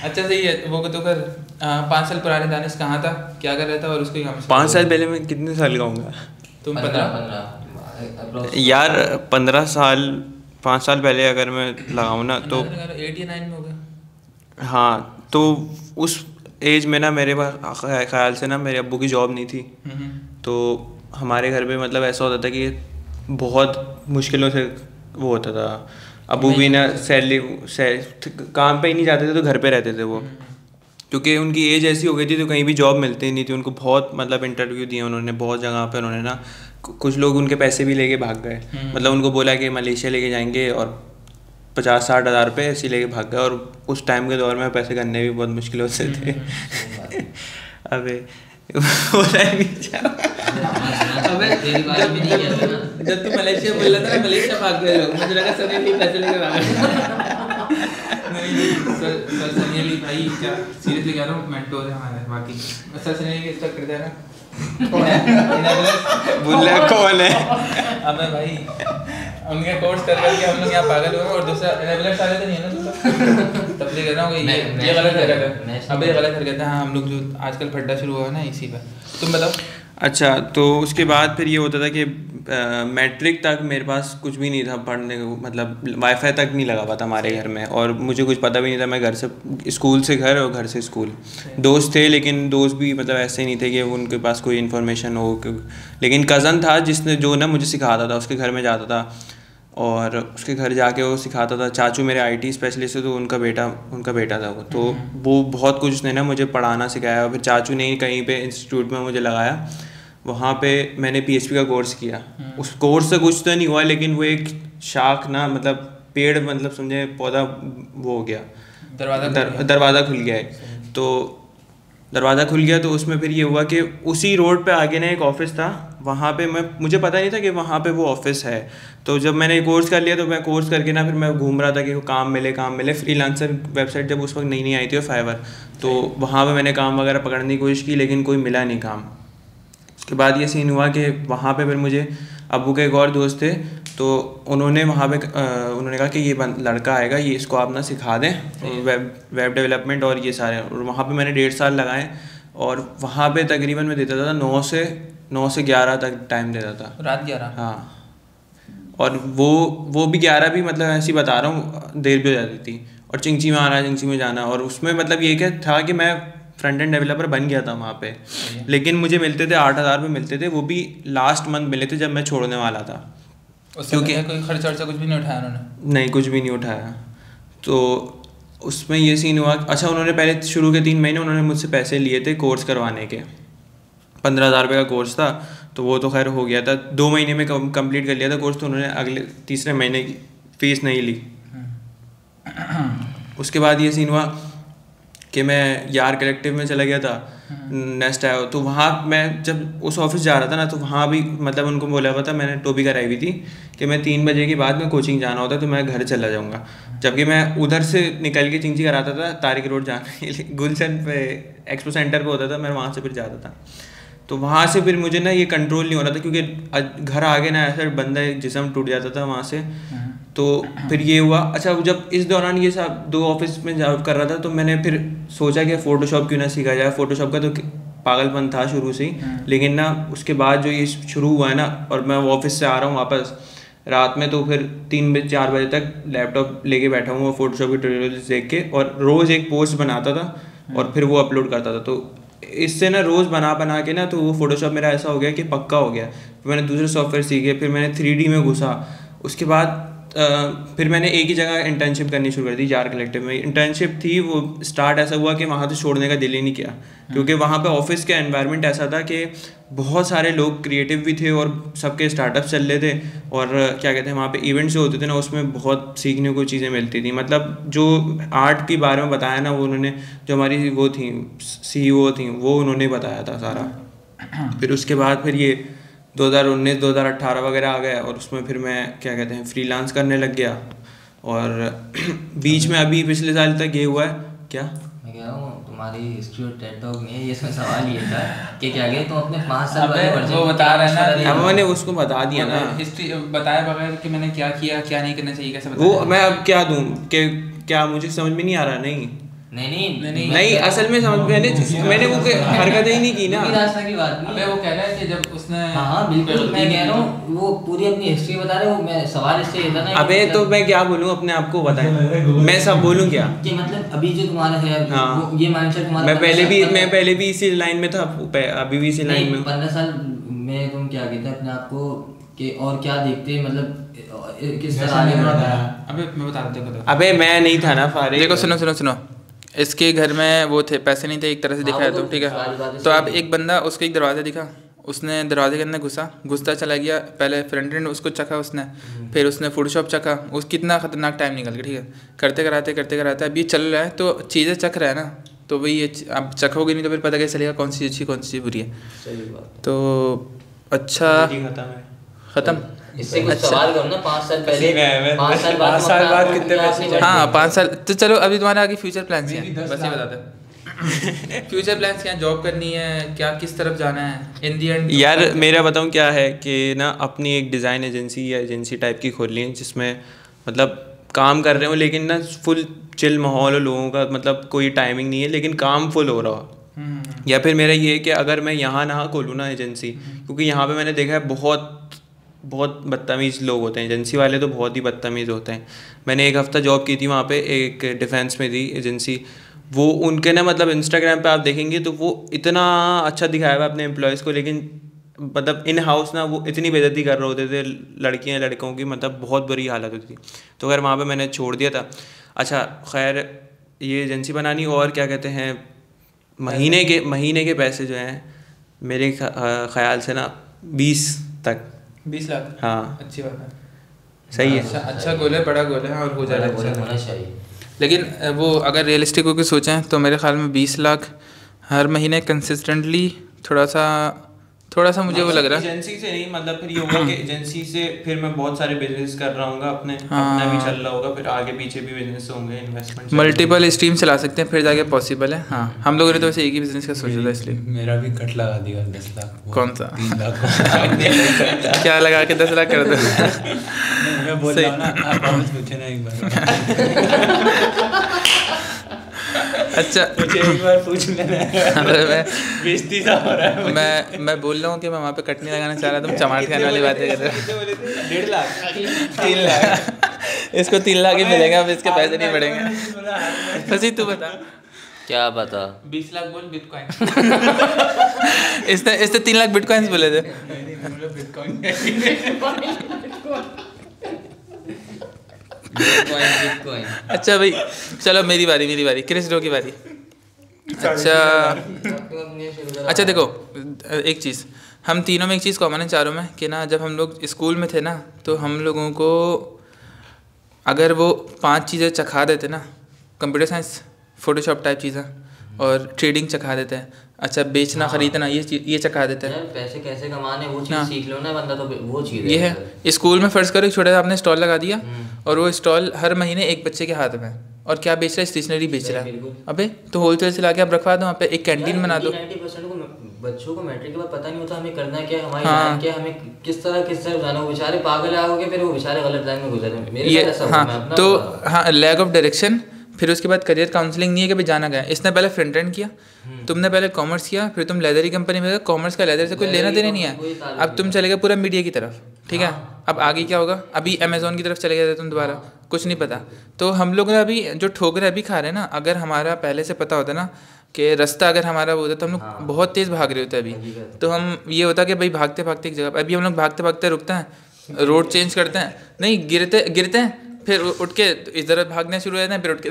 अच्छा सही है। वो तो कर 5 साल पुराने दानिश कहाँ था, क्या कर रहा था और उसको यहाँ 5 साल पहले मैं कितने साल का होऊंगा? तुम 15 यार 15 साल 5 साल पहले अगर मैं लगाऊँ ना तो 8 या 9 में हो गया। हाँ, तो उस एज में ना मेरे पास ख्याल से ना मेरे अब्बू की जॉब नहीं थी। तो हमारे घर पे मतलब ऐसा होता था कि बहुत मुश्किलों से वो होता था। अब्बू भी ना सैलरी काम पे ही नहीं जाते थे, तो घर पे रहते थे वो, क्योंकि उनकी एज ऐसी हो गई थी तो कहीं भी जॉब मिलती नहीं थी उनको। बहुत मतलब इंटरव्यू दिए उन्होंने बहुत जगह पे, उन्होंने ना कुछ लोग उनके पैसे भी लेके भाग गए। मतलब उनको बोला कि मलेशिया लेके जाएंगे और 50-60 हज़ार रुपये ऐसे लेके भाग गए। और उस टाइम के दौर में पैसे करने भी बहुत मुश्किल होते थे। अबे अबे जब तू मलेशिया बोल रहा था ना, मलेशिया भाग गए लोग, मुझे लगा सनी अली पैसे लेके भाग गए। नहीं सनी अली भाई क्या सीरियसली कह रहा हूँ, मेंटोर है हमारे बाकी। सर सनी अली इसका किरदार है बुल्ला कौन है? अबे भाई उनका कोर्स कर करके हम लोग यहाँ पागल हुए। और दूसरा एनेबलर्स आ तो नहीं है ना दूसरा, तब कह रहा हूँ ये गलत हरकत है। अब ये गलत हरकत है। हाँ, हम लोग जो आजकल फड्डा शुरू हुआ है ना इसी पर। तुम बताओ। अच्छा, तो उसके बाद फिर ये होता था कि मैट्रिक तक मेरे पास कुछ भी नहीं था पढ़ने को, मतलब वाईफाई तक नहीं लगा हुआ था हमारे घर में, और मुझे कुछ पता भी नहीं था। मैं घर से स्कूल से घर और घर से स्कूल। दोस्त थे लेकिन दोस्त भी मतलब ऐसे नहीं थे कि उनके पास कोई इन्फॉर्मेशन हो। लेकिन कज़न था जिसने जो ना मुझे सिखाता था, उसके घर में जाता था और उसके घर जाके वो सिखाता था। चाचू मेरे आईटी स्पेशलिस्ट है, तो उनका बेटा था वो। तो वो बहुत कुछ उसने ना मुझे पढ़ाना सिखाया। फिर चाचू ने कहीं पे इंस्टीट्यूट में मुझे लगाया, वहाँ पे मैंने PHP का कोर्स किया। उस कोर्स से कुछ तो नहीं हुआ, लेकिन वो एक शाख ना मतलब पेड़ मतलब समझे पौधा वो हो गया, दरवाज़ा खुल गया है। तो दरवाज़ा खुल गया तो उसमें फिर ये हुआ कि उसी रोड पे आगे ना एक ऑफिस था, वहाँ पे मुझे पता नहीं था कि वहाँ पे वो ऑफिस है। तो जब मैंने कोर्स कर लिया तो मैं कोर्स करके ना फिर मैं घूम रहा था कि काम मिले। फ्रीलांसर वेबसाइट जब उस वक्त नई आई थी फाइवर, तो वहाँ पे मैंने काम वगैरह पकड़ने की कोशिश की लेकिन कोई मिला नहीं काम। उसके बाद ये सीन हुआ कि वहाँ पे फिर मुझे अब्बू के एक और दोस्त थे, तो उन्होंने वहाँ पे उन्होंने कहा कि ये लड़का आएगा, ये इसको आप ना सिखा दें वेब डेवलपमेंट और ये सारे। और वहाँ पे मैंने 1.5 साल लगाए और वहाँ पे तकरीबन मैं देता था 9 से 11 तक टाइम देता था, रात 11। हाँ, और वो भी 11 भी मतलब ऐसे ही बता रहा हूँ, देर भी हो जाती थी। और चिंची में आना, चिंची में जाना। और उसमें मतलब ये क्या था कि मैं फ्रंट एंड डेवलपर बन गया था वहाँ पे, लेकिन मुझे मिलते थे 8,000 रुपये मिलते थे, वो भी लास्ट मंथ मिले थे जब मैं छोड़ने वाला था। क्योंकि कोई खर्चा वर्चा कुछ भी नहीं उठाया उन्होंने? नहीं, कुछ भी नहीं उठाया। तो उसमें ये सीन हुआ। अच्छा, उन्होंने पहले शुरू के 3 महीने उन्होंने मुझसे पैसे लिए थे कोर्स करवाने के। 15,000 रुपये का कोर्स था, तो वो तो खैर हो गया था। 2 महीने में कंप्लीट कर लिया था कोर्स, तो उन्होंने अगले तीसरे महीने की फ़ीस नहीं ली। उसके बाद ये सीन हुआ कि मैं यार कलेक्टिव में चला गया था, नेक्स्ट आया। तो वहाँ मैं जब उस ऑफिस जा रहा था ना, तो वहाँ भी मतलब उनको बोला हुआ था, मैंने टोपी कराई हुई थी कि मैं 3 बजे के बाद में कोचिंग जाना होता तो मैं घर चला जाऊँगा। जबकि मैं उधर से निकल के चिंची कराता था तारिक रोड जाने के लिए, गुलशन पे एक्सपो सेंटर पे होता था, मैं वहाँ से फिर जाता था। तो वहाँ से फिर मुझे ना ये कंट्रोल नहीं हो रहा था, क्योंकि घर आगे ना ऐसा बंदा जिस्म टूट जाता था वहाँ से। तो फिर ये हुआ। अच्छा, जब इस दौरान ये सब 2 ऑफिस में जॉब कर रहा था, तो मैंने फिर सोचा कि फ़ोटोशॉप क्यों ना सीखा जाए। फ़ोटोशॉप का तो पागलपन था शुरू से ही, लेकिन ना उसके बाद जो ये शुरू हुआ है ना, और मैं ऑफिस से आ रहा हूँ वापस रात में, तो फिर 3-4 बजे तक लैपटॉप लेके बैठा हूँ और फ़ोटोशॉप के ट्यूटोरियल्स देख के, और रोज़ एक पोस्ट बनाता था और फिर वो अपलोड करता था। तो इससे ना रोज़ बना के ना, तो वो फ़ोटोशॉप मेरा ऐसा हो गया कि पक्का हो गया। फिर मैंने दूसरे सॉफ्टवेयर सीखे, फिर मैंने 3D में घुसा। उसके बाद फिर मैंने एक ही जगह इंटर्नशिप करनी शुरू कर दी, यार कलेक्टिव में इंटर्नशिप थी। वो स्टार्ट ऐसा हुआ कि वहाँ से छोड़ने का दिल ही नहीं किया, क्योंकि वहाँ पे ऑफिस का एनवायरनमेंट ऐसा था कि बहुत सारे लोग क्रिएटिव भी थे और सबके स्टार्टअप चल रहे थे। और क्या कहते हैं, वहाँ पे इवेंट्स जो होते थे ना, उसमें बहुत सीखने को चीज़ें मिलती थी। मतलब जो आर्ट के बारे में बताया ना, वो उन्होंने, जो हमारी वो थी CEO थी, वो उन्होंने बताया था सारा। फिर उसके बाद फिर ये 2019-2018 वगैरह आ गया, और उसमें फिर मैं क्या कहते हैं फ्रीलांस करने लग गया। और बीच में अभी पिछले साल तक ये हुआ है। क्या मैं कह रहा हूँ, तुम्हारी हिस्ट्री और टेड टॉक में ये इसमें सवाल ये था कि क्या गया तुम अपने 5 साल वाले वो बता रहा है ना, अब मैंने उसको बता दिया ना, हिस्ट्री बताए बगैर कि मैंने क्या किया क्या नहीं करना चाहिए, कैसे वो मैं अब क्या दूँ कि क्या मुझे समझ में नहीं आ रहा। नहीं, नहीं असल में समझ मैंने वो हरकत ही नहीं की ना। रास्ता की बात नहीं। अबे वो कह रहा है कि जब उसने हाँ बिल्कुल मैं कह रहा हूँ वो पूरी अपनी हिस्ट्री बता रहे हो। मैं सवाल इससे ये था ना अबे तो मैं क्या बोलूँ अपने आप को बताएं, मैं सब बोलूँ क्या कि मतलब अभी जो तुम्हारा है ये माइंडसेट तुम्हारा। मैं पहले भी इसी लाइन में था, अभी भी इसी लाइन में। 15 साल में तुम क्या कहते हैं अपने आप को कि और क्या देखते मतलब किस तरह आगे बढ़ा? अबे मैं बता देता हूँ। अबे मैं नहीं था ना फारिग। देखो सुनो, इसके घर में वो थे, पैसे नहीं थे एक तरह से दिखाया तो ठीक है। तो अब एक बंदा उसको एक दरवाज़ा दिखा, उसने दरवाजे के अंदर घुसता चला गया। पहले फ्रंट एंड उसको चखा उसने, फिर उसने फोटोशॉप चखा। उस कितना ख़तरनाक टाइम निकल गया, ठीक है। करते कराते अब ये चल रहा है तो चीज़ें चख रहा है ना, तो वही ये अब चखोगे नहीं तो फिर पता कैसे चलेगा कौन सी अच्छी कौन सी बुरी है। तो अच्छा ख़त्म। इससे कुछ सवाल करो ना 5 साल पहले 5 साल बाद कितने पैसे? हाँ 5 साल तो चलो अभी तुम्हारा आगे फ्यूचर प्लान्स क्या है बस ये बताते हैं। फ्यूचर प्लान्स क्या, जॉब करनी है क्या, किस तरफ जाना है इन दी एंड? यार मेरा बताऊँ क्या है कि ना अपनी एक डिज़ाइन एजेंसी या एजेंसी टाइप की खोलनी है जिसमें मतलब काम कर रहे हो लेकिन ना फुल चिल माहौल हो, लोगों का मतलब कोई टाइमिंग नहीं है लेकिन काम फुल हो रहा हो। या फिर मेरा ये है कि अगर मैं यहाँ ना खोलूँ ना एजेंसी, क्योंकि यहाँ पे मैंने देखा है बहुत बदतमीज़ लोग होते हैं, एजेंसी वाले तो बहुत ही बदतमीज़ होते हैं। मैंने एक हफ़्ता जॉब की थी वहाँ पे, एक डिफेंस में थी एजेंसी। वो उनके ना मतलब इंस्टाग्राम पे आप देखेंगे तो वो इतना अच्छा दिखाया हुआ अपने एम्प्लॉयज़ को, लेकिन मतलब इन हाउस ना वो इतनी बेइज्जती कर रहे होते थे लड़कियाँ लड़कों की, मतलब बहुत बुरी हालत होती थी। तो खैर वहाँ पे मैंने छोड़ दिया था। अच्छा खैर ये एजेंसी बनानी, और क्या कहते हैं महीने के पैसे जो हैं मेरे ख़्याल से ना 20 तक 20 लाख। हाँ अच्छी बात है, सही है। अच्छा गोल है, बड़ा गोल है और हो जाएगा अच्छा होना चाहिए। लेकिन वो अगर रियलिस्टिक होकर सोचें तो मेरे ख्याल में 20 लाख हर महीने कंसिस्टेंटली थोड़ा सा मुझे वो लग रहा है। एजेंसी से नहीं, मतलब फिर ये होगा कि एजेंसी से फिर मैं बहुत सारे बिजनेस कर रहा हूँ अपने, अपना भी चल रहा होगा, फिर आगे पीछे भी बिजनेस होंगे, इन्वेस्टमेंट मल्टीपल स्ट्रीम चला सकते हैं, फिर जाके पॉसिबल है। हाँ हम लोगों ने तो वैसे एक ही बिजनेस का सोचा था इसलिए। मेरा भी कट लगा दिया 10 लाख। कौन सा? 3 लाख क्या लगा के 10 लाख कर दो? मैं बोल रहा हूँ ना, आप वापस पूछे ना एक बार। अच्छा मुझे एक बार पूछ लेना। बेइज्जती सा हो रहा है। मैं बोल रहा हूँ कि मैं वहाँ पे कट नहीं लगाना चाह रहा, तुम चमाट खाने वाली बातें कर रहे हो। 1.5 लाख 3 लाख इसको 3 लाख ही मिलेगा, अब इसके पैसे नहीं बढ़ेंगे। फसी तू बता क्या बता? 20 लाख बोल बिटकॉइन। इसने 3 लाख बिटकॉइंस बोले थे। बिटकॉइन। अच्छा भाई चलो मेरी बारी क्रिस डो की बारी। अच्छा देखो एक चीज़, हम तीनों में एक चीज़ कॉमन है चारों में कि ना जब हम लोग स्कूल में थे ना तो हम लोगों को अगर वो 5 चीज़ें चखा देते ना, कंप्यूटर साइंस, फोटोशॉप टाइप चीज़ें और ट्रेडिंग चखा देते हैं, अच्छा बेचना खरीदना ये चखा देते हैं, पैसे कैसे कमाने वो चीज़ सीख लो ना बंदा, तो वो चीज़ ये है। स्कूल में फ़र्ज़ करो एक छोटा सा आपने स्टॉल लगा दिया और वो स्टॉल हर महीने एक बच्चे के हाथ में, और क्या बेच रहा है? स्टेशनरी बेच रहा है। अबे तो होलसेल से लाके आप रखवा दो वहाँ पे, एक कैंटीन बना दो। 90% को बच्चों को मैट्रिक के बाद पता नहीं होता हमें करना क्या है, हमारी लाइन क्या है, हमें किस तरफ जाना। वो बेचारे पागल आओगे, फिर वो बेचारे गलत लाइन में गुजरे मेरे साथ ऐसा। हाँ तो हाँ लैक ऑफ डायरेक्शन। फिर उसके बाद करियर काउंसलिंग नहीं है कि भाई जाना क्या है। इसने पहले फ्रंट एंड किया, तुमने पहले कॉमर्स किया, फिर तुम लेदर की कंपनी में गए, कॉमर्स का लेदर से कोई लेना देना नहीं है। अब तुम चले गए पूरा मीडिया की तरफ, ठीक है। अब आगे क्या होगा? अभी अमेजोन की तरफ चले गए थे तुम दोबारा, कुछ नहीं पता। तो हम लोग अभी जो ठोकर अभी खा रहे हैं ना, अगर हमारा पहले से पता होता ना कि रास्ता अगर हमारा वो होता तो हम लोग बहुत तेज़ भाग रहे होते अभी। तो हम ये होता कि भाई भागते भागते एक जगह, अभी हम लोग भागते भागते रुकते हैं, रोड चेंज करते हैं, नहीं गिरते हैं, फिर उठ के इस तरफ भागना शुरू हो जाते हैं, फिर उठ के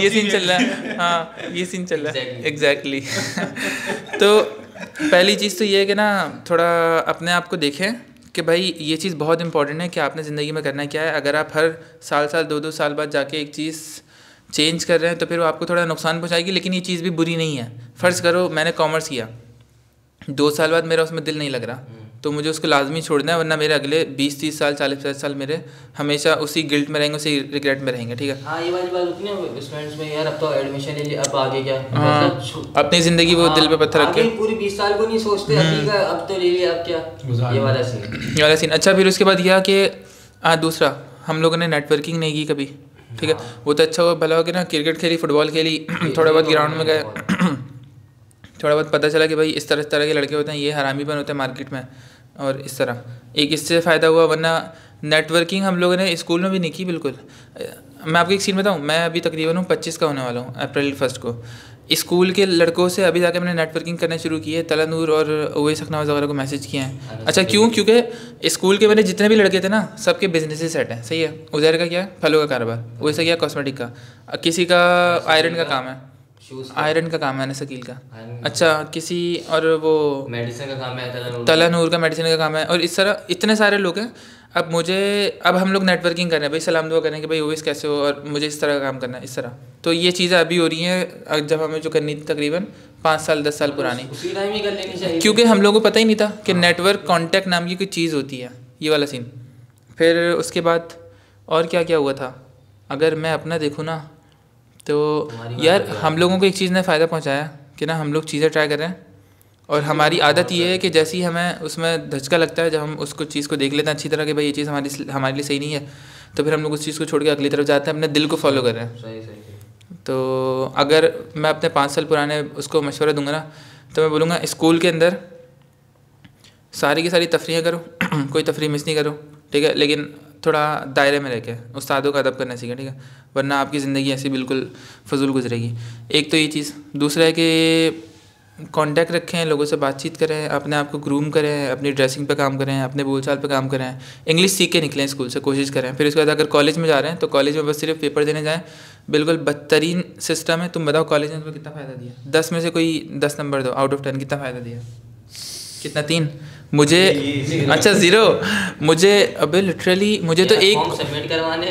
ये सीन चल रहा है। हाँ ये सीन चल रहा है एग्जैक्टली। तो पहली चीज़ तो ये है कि ना थोड़ा अपने आप को देखें कि भाई ये चीज़ बहुत इंपॉर्टेंट है कि आपने ज़िंदगी में करना क्या है। अगर आप हर साल 2-2 साल बाद जाके एक चीज़ चेंज कर रहे हैं तो फिर वो आपको थोड़ा नुकसान पहुँचाएगी, लेकिन ये चीज़ भी बुरी नहीं है। फ़र्ज़ करो मैंने कॉमर्स किया, 2 साल बाद मेरा उसमें दिल नहीं लग रहा, तो मुझे उसको लाजमी छोड़ना है, वरना मेरे अगले 20-30 साल 40-50 साल मेरे हमेशा उसी गिल्ट में रहेंगे, उसी रिग्रेट में रहेंगे, ठीक है। हाँ ये वाली बात होती है ना स्टूडेंट्स में, यार अब तो एडमिशन ले लिया, अब आगे क्या? हाँ अपनी ज़िंदगी वो दिल पे पत्थर रख के पूरी 20 साल को नहीं सोचते, अभी का अब तो ले लिया, अब क्या? ये वाला सीन। अच्छा फिर उसके बाद यह कि दूसरा हम लोगों ने नेटवर्किंग नहीं की कभी, ठीक है, वो तो अच्छा हुआ भला हो कि ना क्रिकेट खेली, फुटबॉल खेली, थोड़ा बहुत ग्राउंड में गए, थोड़ा बहुत पता चला कि भाई इस तरह के लड़के होते हैं, ये हरामीपन होते हैं मार्केट में, और इस तरह एक इससे फ़ायदा हुआ। वरना नेटवर्किंग हम लोगों ने स्कूल में भी नहीं की बिल्कुल। मैं आपको एक सीन बताऊँ, मैं अभी तकरीबन 25 का होने वाला हूँ अप्रैल 1 को। स्कूल के लड़कों से अभी जाके मैंने नेटवर्किंग करना शुरू की है, तलानूर और ओवैस अखनावज़ वगैरह को मैसेज किए हैं। अच्छा क्यों? क्योंकि स्कूल के मेरे जितने भी लड़के थे ना, सबके बिजनेस सेट हैं, सही है। उज़ैर का क्या है? फलों का कारोबार, वैसे क्या कॉस्मेटिक का, किसी का आयरन का काम है, आयरन का काम है ना शकील का, अच्छा किसी और वो मेडिसिन का काम है, तलानूर का मेडिसिन का काम है, और इस तरह इतने सारे लोग हैं। अब हम लोग नेटवर्किंग कर रहे हैं भाई, सलाम दुआ करें कि भाई ओवैस कैसे हो, और मुझे इस तरह का काम करना है, इस तरह। तो ये चीज़ें अभी हो रही हैं, जब हमें जो करनी थी तकरीबन 5 साल 10 साल पुरानी, उसी टाइम ही कर लेनी चाहिए, क्योंकि हम लोगों को पता ही नहीं था कि नेटवर्क कॉन्टैक्ट नाम की कोई चीज़ होती है, ये वाला सीन। फिर उसके बाद और क्या क्या हुआ था, अगर मैं अपना देखूँ ना, तो यार हम लोगों को एक चीज़ ने फ़ायदा पहुँचाया कि ना हम लोग चीज़ें ट्राई कर रहे हैं, और हमारी आदत ये है कि जैसे ही हमें उसमें धचका लगता है, जब हम उसको चीज़ को देख लेते हैं अच्छी तरह कि भाई ये चीज़ हमारे लिए सही नहीं है, तो फिर हम लोग उस चीज़ को छोड़ के अगली तरफ जाते हैं, अपने दिल को फॉलो कर रहे हैं। सही। तो अगर मैं अपने 5 साल पुराने उसको मशवरा दूंगा ना, तो मैं बोलूँगा स्कूल के अंदर सारी की सारी तफरीहें करो, कोई तफरीह मिस नहीं करो, ठीक है, लेकिन थोड़ा दायरे में रह के उस्तादों का अदब करना सीखें, ठीक है, वरना आपकी ज़िंदगी ऐसी बिल्कुल फजूल गुजरेगी। एक तो ये चीज़, दूसरा है कि कांटेक्ट रखें, लोगों से बातचीत करें, अपने आप को ग्रूम करें, अपनी ड्रेसिंग पे काम करें, अपने बोलचाल पे काम करें, इंग्लिश सीख के निकलें स्कूल से, कोशिश करें। फिर उसके बाद अगर कॉलेज में जा रहे हैं तो कॉलेज में बस सिर्फ पेपर देने जाएं, बिल्कुल बदतरीन सिस्टम है। तुम बताओ कॉलेज ने तुम्हें कितना फ़ायदा दिया? 10 में से कोई 10 नंबर दो आउट ऑफ 10, कितना फ़ायदा दिया? कितना? 3 मुझे, अच्छा 0 मुझे। अबे लिटरली मुझे तो एक सबमिट करवाने,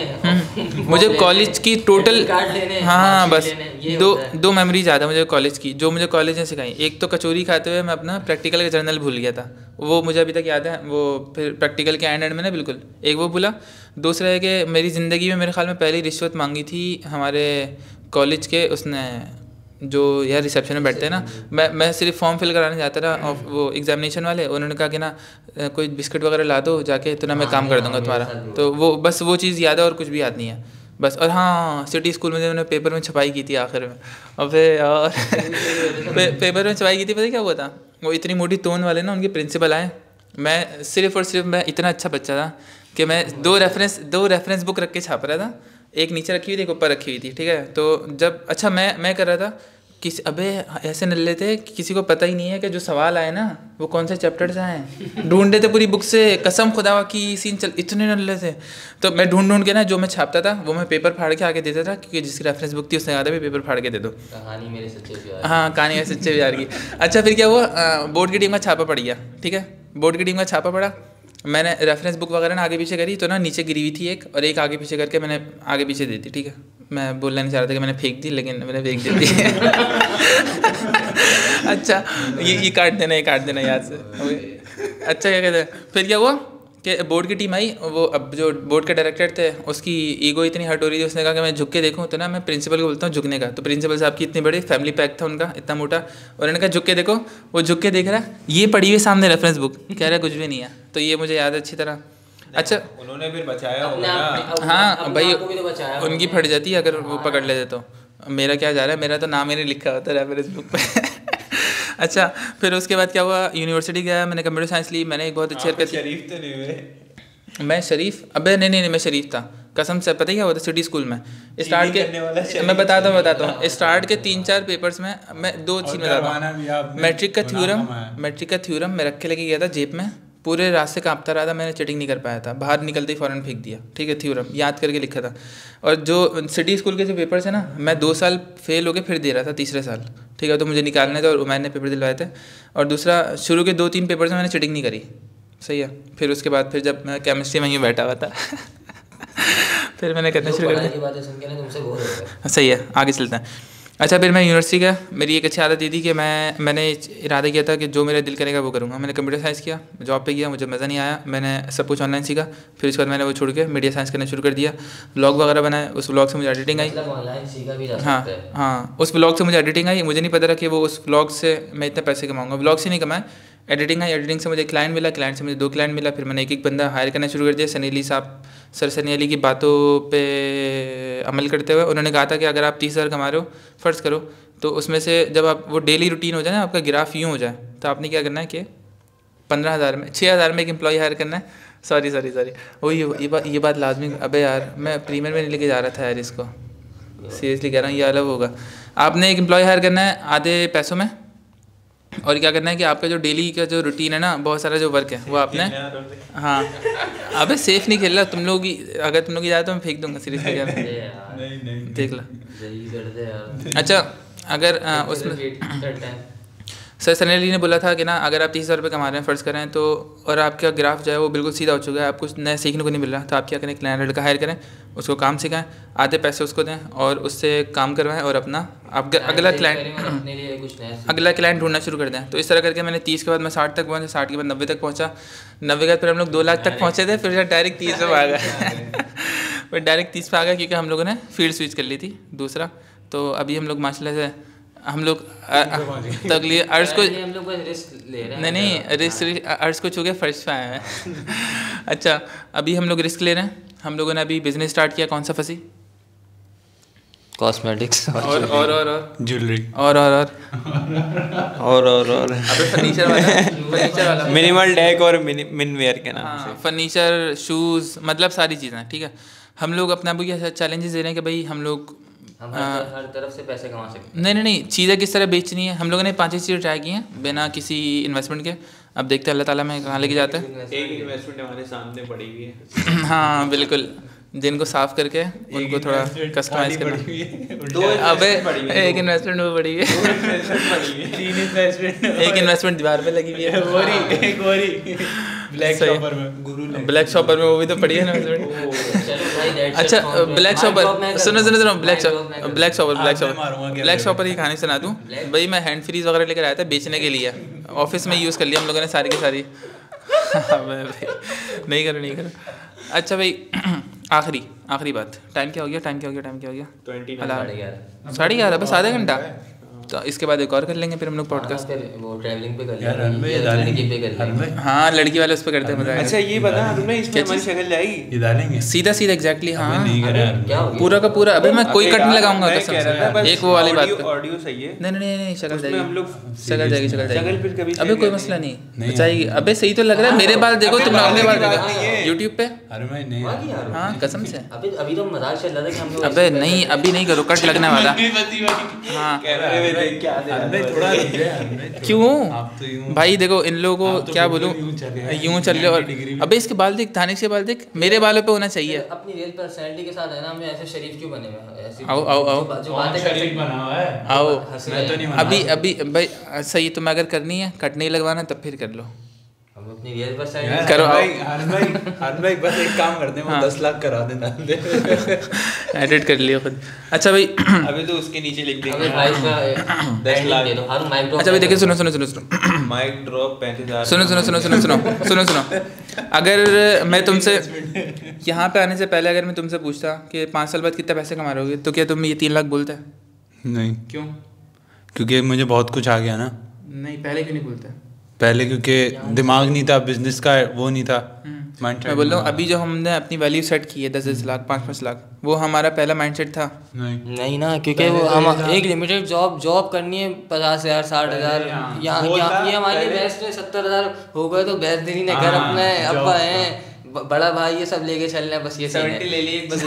मुझे कॉलेज की टोटल, कार्ड लेने, हाँ बस ये दो मेमोरी ज़्यादा मुझे कॉलेज की, जो मुझे कॉलेज ने सिखाई। एक तो कचौरी खाते हुए मैं अपना प्रैक्टिकल का जर्नल भूल गया था, वो मुझे अभी तक याद है। वो फिर प्रैक्टिकल के एंड में ना बिल्कुल एक वो भूला। दूसरा है कि मेरी ज़िंदगी में मेरे ख्याल में पहली रिश्वत मांगी थी हमारे कॉलेज के, उसने जो यार रिसेप्शन में बैठते हैं ना, मैं सिर्फ फॉर्म फिल कराने जाता था, और वो एग्जामिनेशन वाले उन्होंने कहा कि ना कोई बिस्किट वगैरह ला दो जाके, तो ना मैं काम कर दूंगा तुम्हारा। तो वो बस वो चीज़ याद है, और कुछ भी याद नहीं है बस। और हाँ, सिटी स्कूल में मैंने पेपर में छपाई की थी आखिर में, और फिर और पेपर में छपाई की थी, पता क्या हुआ था? वो इतनी मोटी टोन वाले ना उनके प्रिंसिपल आए, मैं सिर्फ और सिर्फ मैं इतना अच्छा बच्चा था कि मैं 2 रेफरेंस बुक रख के छाप रहा था, एक नीचे रखी हुई थी, एक ऊपर रखी हुई थी, ठीक है। तो जब अच्छा मैं कर रहा था, अबे ऐसे नल्ले थे कि किसी को पता ही नहीं है कि जो सवाल आए ना वो कौन से चैप्टर से आए, ढूंढते थे पूरी बुक से, कसम खुदा की सीन चल, इतने नल्ले थे। तो मैं ढूंढ के ना जो मैं छापता था वो मैं पेपर फाड़ के आगे देता था, क्योंकि जिसकी रेफरेंस बुक थी उसने कहा था भी पेपर फाड़ के दे दो। कहानी मेरे सच्चे प्यार, हाँ, कहानी मेरे सच्चे प्यार की। अच्छा फिर क्या हुआ, बोर्ड की टीम का छापा पड़ गया, ठीक है, बोर्ड की टीम का छापा पड़ा, मैंने रेफरेंस बुक वगैरह ना आगे पीछे करी, तो ना नीचे गिरी हुई थी एक, और एक आगे पीछे करके मैंने आगे पीछे दी थी, ठीक है। मैं बोलना नहीं चाह रहा था कि मैंने फेंक दी, लेकिन मैंने फेंक दी थी। अच्छा ये काट देना याद से। अच्छा क्या कहते हैं, फिर क्या हुआ कि बोर्ड की टीम आई, वो अब जो बोर्ड के डायरेक्टर थे उसकी ईगो इतनी हर्ट हो रही थी, उसने कहा कि मैं झुक के देखूं, तो ना मैं प्रिंसिपल को बोलता हूँ झुकने का। तो प्रिंसिपल साहब की इतनी बड़ी फैमिली पैक था उनका, इतना मोटा, उन्होंने कहा झुक के देखो। वो झुक के देख रहा है, ये पड़ी हुई सामने रेफरेंस बुक, कह रहा कुछ भी नहीं है। तो ये मुझे याद है अच्छी तरह। अच्छा उन्होंने फिर बचाया होगा ना। हाँ भाई, तो उनकी फट जाती है अगर वो पकड़ लेते तो। मेरा क्या जा रहा है, मेरा तो नाम ही नहीं लिखा होता रेफरेंस बुक पे। अच्छा फिर उसके बाद क्या हुआ, यूनिवर्सिटी गया, मैंने कंप्यूटर साइंस ली, मैंने एक बहुत अच्छी हरकत। शरीफ तो नहीं हुए? मैं शरीफ, अबे नहीं मैं शरीफ था कसम से। पता ही क्या हुआ था सिटी स्कूल में स्टार्ट के, मैं बताता हूँ स्टार्ट के 3-4 पेपर्स में मैं 2 चीज़ बताता हूँ। मैट्रिक का थ्योरम मैं रख के लेके गया था जेब में, पूरे रास्ते कांपता रहा था, मैंने चीटिंग नहीं कर पाया था, बाहर निकलते ही फ़ौरन फेंक दिया, ठीक है, थ्योरम याद करके लिखा था। और जो सिटी स्कूल के जो पेपर्स है ना, मैं 2 साल फेल होके फिर दे रहा था तीसरे साल, ठीक है, तो मुझे निकालने थे और मैंने पेपर दिलवाए थे। और दूसरा, शुरू के 2-3 पेपर्स में मैंने चीटिंग नहीं करी, सही है। फिर उसके बाद फिर जब मैं केमिस्ट्री में यूँ बैठा हुआ था फिर मैंने करना शुरू कर दिया। सही है, आगे चलते हैं। अच्छा फिर मैं यूनिवर्सिटी गया, मेरी एक अच्छी आदत ये थी कि मैंने इरादा किया था कि जो मेरा दिल करेगा वो करूँगा। मैंने कंप्यूटर साइंस किया, जॉब पे गया, मुझे मज़ा नहीं आया, मैंने सब कुछ ऑनलाइन सीखा। फिर उसके बाद मैंने वो छोड़ के मीडिया साइंस करना शुरू कर दिया, व्लॉग वगैरह बनाए, उस व्लॉग से मुझे एडिटिंग आई। हाँ, उस व्लॉग से मुझे एडिटिंग आई, मुझे नहीं पता था कि वो उस व्लॉग से मैं इतने पैसे कमाऊँगा। व्लॉग से नहीं कमाए, एडिटिंग आई, एडिटिंग से मुझे क्लाइंट मिला, क्लाइंट से मुझे 2 क्लाइंट मिला, फिर मैंने एक बंदा हायर करना शुरू कर दिया। सनी अली साहब, सर सनी अली की बातों पे अमल करते हुए उन्होंने कहा था कि अगर आप 30,000 कमा रहे हो, फ़र्ज़ करो, तो उसमें से जब आप वो डेली रूटीन हो जाए ना, आपका ग्राफ यूँ हो जाए, तो आपने क्या करना है कि 15,000 में 6,000 में एक एम्प्लॉय हायर करना है। सॉरी वो ये बात लाजमी। अबे यार मैं प्रीमियर में नहीं लेके जा रहा था यार इसको, सीरियसली कह रहा हूँ, ये अलग होगा। आपने एक एम्प्लॉय हायर करना है आधे पैसों में, और क्या करना है कि आपका जो डेली का जो रूटीन है ना, बहुत सारा जो वर्क है वो आपने, हाँ अबे सेफ नहीं खेल रहा तुम लोग, अगर तुम लोग की जाए तो मैं फेंक दूंगा, सीरियसली कह रहा हूँ, देख ला। अच्छा अगर उसमें सर सनी अली ने बोला था कि ना अगर आप 30,000 रुपये कमा रहे हैं फ़र्ज़ करें तो, और आपका ग्राफ जो है वो बिल्कुल सीधा हो चुका है, आप कुछ नया सीखने को नहीं मिल रहा, तो आप क्या करें, एक नया लड़का हायर करें, उसको काम सिखाएं, आधे पैसे उसको दें और उससे काम करवाएं, और अपना आप अगला क्लाइंट ढूंढना शुरू कर दें। तो इस तरह करके मैंने 30 के बाद मैं 60 तक पहुँचा, 60 के बाद 90 तक पहुँचा, 90 के बाद फिर हम लोग 2 लाख तक पहुँचे थे, फिर डायरेक्ट 30 पे आ गए फिर डायरेक्ट 30 पे आ गया, क्योंकि हम लोगों ने फील्ड स्विच कर ली थी दूसरा। तो अभी हम लोग माशाल्लाह से हम लोग तगली अर्श को नहीं रिस्क अर्श को छू के फर्स्ट पे आए हैं अच्छा अभी हम लोग रिस्क ले रहे हैं। हम लोगों ने अभी बिजनेस स्टार्ट किया, कौन सा फंसी, कॉस्मेटिक्स और ज्वेलरी और अबे फर्नीचर वाला मिनिमल डेक और मिनवेयर के नाम से फर्नीचर, शूज़, मतलब सारी चीज़ें। ठीक है, हम लोग अपने आप को चैलेंजेस दे रहे हैं कि भाई हम लोग हर तरफ से पैसे कमा सकते हैं। नहीं चीज़ें किस तरह बेचनी है। हम लोगों ने 5 चीज़ें ट्राई की हैं बिना किसी इन्वेस्टमेंट के। अब देखते हैं अल्लाह ताला में कहाँ लेके जाता है। एक इन्वेस्टमेंट हमारे सामने पड़ी हुई है हाँ बिल्कुल, जिनको साफ करके उनको थोड़ा कस्टमाइज करना। अबे एक इन्वेस्टमेंट वो पड़ी है, 3 इन्वेस्टमेंट, एक इन्वेस्टमेंट दीवार पे लगी हुई है, ब्लैक शॉपर में वो भी तो पड़ी है इन्वेस्टमेंट। अच्छा ब्लैक शॉपर, सुनो ब्लैक शॉपर की कहानी सुना दूँ भाई। मैं हैंड फ्रीज वगैरह लेकर आया था बेचने के लिए, ऑफिस में यूज़ कर लिया हम लोगों ने सारी की सारी नहीं करो। अच्छा भाई आखिरी बात, टाइम क्या हो गया 11:30 बस आधा घंटा, तो इसके बाद एक और कर लेंगे फिर हम लोग पॉडकास्ट। वो ट्रैवलिंग पे कर लेंगे, हाँ लड़की वाले उस पर करते हैं मजा। अच्छा ये बता तुमने इसमें हमारी शक्ल जाएगी, डालेंगे सीधा एग्जैक्टली। हाँ क्या पूरा का पूरा। अबे मैं कोई कट नहीं लगाऊंगा कसम से, एक वो वाली बात पे। ऑडियो सही है। नहीं शक्ल जाएगी, हम लोग शक्ल जाएगी फिर कभी अबे कोई मसला नहीं चाहिए। अबे सही तो लग रहा है, मेरे बाल देखो तुम अपने बाल देखो यूट्यूब पे। हाँ कसम से अभी तो मजाक चल रहा था कि हम लोग। अबे नहीं अभी नहीं करो, कट लगने वाला। हाँ क्यों भाई देखो इन लोगों को क्या बोलूं, यूं चल रहे। और अबे इसके बाल देख, थाने के बाल देख, मेरे बालों पे होना चाहिए। अपनी रियल पर्सनैलिटी के साथ है ना, हमें ऐसे शरीफ क्यों बने हुए हैं? आओ जो बातें कर अभी भाई सही तुम्हें अगर करनी है, कट नहीं लगवाना तब फिर कर लो। हम अपनी रियल पर्सनैलिटी करो भाई बस एक काम करते हैं, वो 10 लाख करा देना एडिट कर लियो खुद। अच्छा भाई अभी तो उसके नीचे लिख देंगे 10 लाख दे दो हर माइक ड्रॉप। अच्छा भाई देखिए सुनो माइक ड्रॉप 35,000। सुनो अगर मैं तुमसे यहाँ पे आने से पहले अगर मैं तुमसे पूछता कि 5 साल बाद कितना पैसे कमा रहोगे, तो क्या तुम ये 3 लाख बोलते? नहीं। क्यों? क्योंकि मुझे बहुत कुछ आ गया ना। नहीं पहले क्यों नहीं बोलते? पहले क्योंकि दिमाग नहीं था, बिजनेस का वो नहीं था माइंडसेट। मैं बोल रहा हूँ अभी जो हमने अपनी वैल्यू सेट की है 10 लाख 5 लाख, वो हमारा पहला माइंडसेट था। नहीं ना, क्योंकि वो हम एक लिमिटेड जॉब करनी है 50,000 60,000। यहाँ ये हमारे लिए बेस्ट है। 70,000 हो गए तो बेस्ट दिन ही घर अपना है, अब्बा है, बड़ा भाई, ये सब लेके चलना है बस। ये 70 ले ली बस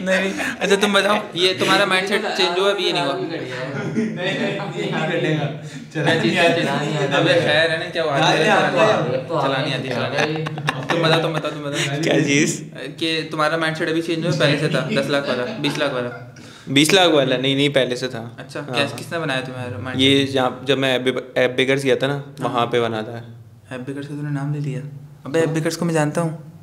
नहीं। अच्छा तुम बताओ, ये तुम्हारा माइंडसेट चेंज हुआ अभी? ये नहीं हुआ? अबे खैर है ना, क्या हुआ चलानी आती है। तुम बताओ क्या चीज़ कि तुम्हारा माइंडसेट अभी चेंज हुआ, पहले से था 10 लाख वाला 20 लाख वाला? 20 लाख वाला नहीं पहले से था। अच्छा किसने बनाया तुम्हारा माइंडसेट? ये जब मैं ऐप बेकर्स गया था ना, वहाँ पे बना था। ऐप बेकर्स का तूने नाम ले लिया? अबे ऐप बेकर्स को मैं जानता हूँ।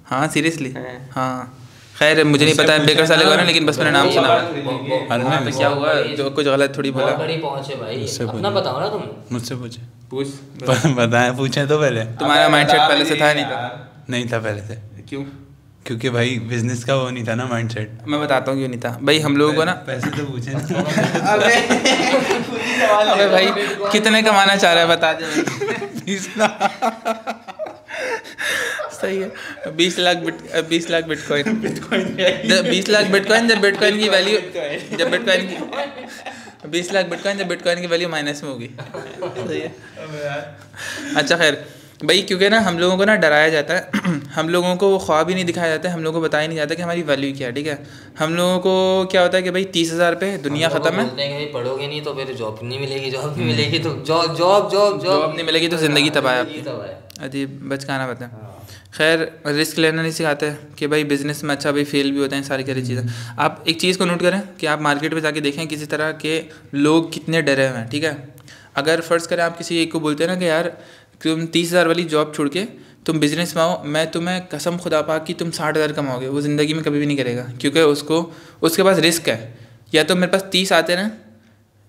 हाँ सीरियसली? हाँ खैर मुझे नहीं पता ऐप बेकर्स वाले को ना, लेकिन बस मैंने नाम सुना। तो क्या हुआ, जो कुछ गलत थोड़ी बोला? पहुंचे भाई, अपना बताओ ना तुम। मुझसे पूछ बताएं, पूछें तो पहले। तुम्हारा माइंडसेट पहले से था नहीं था? नहीं था पहले से। क्यों? क्योंकि भाई बिजनेस का वो नहीं था ना माइंडसेट। मैं बताता हूँ क्यों नहीं था भाई। हम लोगों को ना पैसे तो पूछे ना। अबे भाई कितने कमाना चाह रहा है बता दे भाई। 20 लाख। सही है। 20 लाख बिटकॉइन 20 लाख बिटकॉइन जब बिटकॉइन की वैल्यू 20 लाख बिटकॉइन जब बिटकॉइन की वैल्यू माइनस में होगी। सही है। अच्छा खैर भाई, क्योंकि ना हम लोगों को ना डराया जाता है, हम लोगों को वो ख्वाब ही नहीं दिखाया जाता है, हम लोगों को बताया नहीं जाता कि हमारी वैल्यू क्या है। ठीक है, हम लोगों को क्या होता है कि भाई 30,000 पे दुनिया ख़त्म है, पढ़ोगे नहीं तो फिर जॉब नहीं मिलेगी, जॉब नहीं मिलेगी तो जॉब नहीं मिलेगी तो ज़िंदगी तबाह है आपकी। अजीब बचकाना पता है। खैर रिस्क लेना नहीं सिखाते कि भाई बिज़नेस में अच्छा भाई फेल भी होते हैं सारी चीज़ें। आप एक चीज़ को नोट करें कि आप मार्केट में जाके देखें किसी तरह के लोग कितने डरे हुए हैं। ठीक है, अगर फ़र्ज़ करें आप किसी एक को बोलते हैं ना कि यार तुम 30,000 वाली जॉब छोड़ के तुम बिज़नेस में आओ, मैं तुम्हें कसम खुदा पाक कि तुम 60,000 कमाओगे, वो ज़िंदगी में कभी भी नहीं करेगा, क्योंकि उसके पास रिस्क है। या तो मेरे पास 30 आते ना,